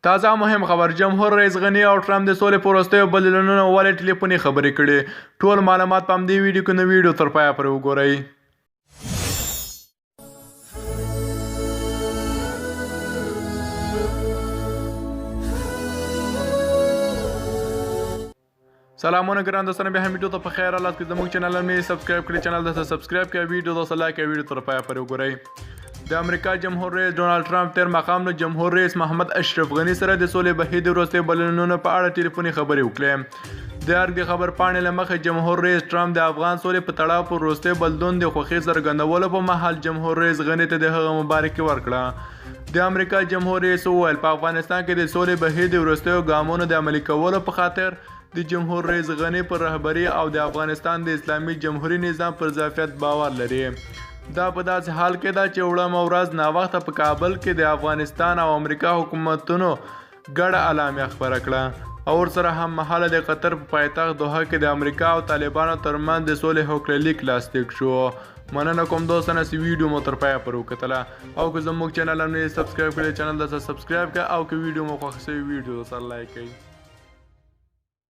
تازه مهم خبر جمهور رئیس غني او ټرمپ د سولې په وروستیو بدلونونو ولې ټلیفوني خبرې کړې ټول معلومات په همدې ویډیو کې نو ویډیو تر پایه پورې وګورئ. سلامونه ګران دوستانو بیا هم ویډیو ته په خیر حالات کې زموږ چینل مې سبسکرایب کړئ چینل ته سبسکرایب کړئ ویډیو ته لایک کړئ ویډیو تر پایه پورې وګورئ. د امریکا جمهور رئیس ډونالډ ټرمپ تیر ماښام له جمهور رئیس محمد اشرف غني سره د سولې بهیر د وروستیو بدلونونو په اړه ټلیفوني خبرې وکړې. د ارګ د خبر پاڼې له مخې جمهور رئیس ټرمپ د افغان سولې په تړاو پر وروستي بدلون د خوښۍ څرګندولو په مهال جمهور رئیس غني ته د هغه مبارکي ورکړه. د امریکا جمهور رئیس وویل په افغانستان کې د سولې بهیر د وروستیو ګامونو د عملي کولو په خاطر د جمهور رئیس غني پر رهبري او د افغانستان د اسلامي جمهوري نظام پر ظرفیت باور لري. دا په داسې حال کې ده چې وړمه ورځ ناوخته په کابل کې د افغانستان او امریکا حکومتونو ګډه اعلامیه خپره کړه او ورسره هم مهاله د قطر په پایتخت دوحه کې د امریکا او طالبانو ترمنځ د سولې هوکړلیک لاسلیک شو. مننه کوم دوستانه چې ویډیو مو تر پایه پورې وکتله او که زموږ چینل هم نه سبسکرایب کړئ چینل ته سبسکرایب کړئ او که ویډیو مو خوښ شوی ویډیو سره لایک کړئ.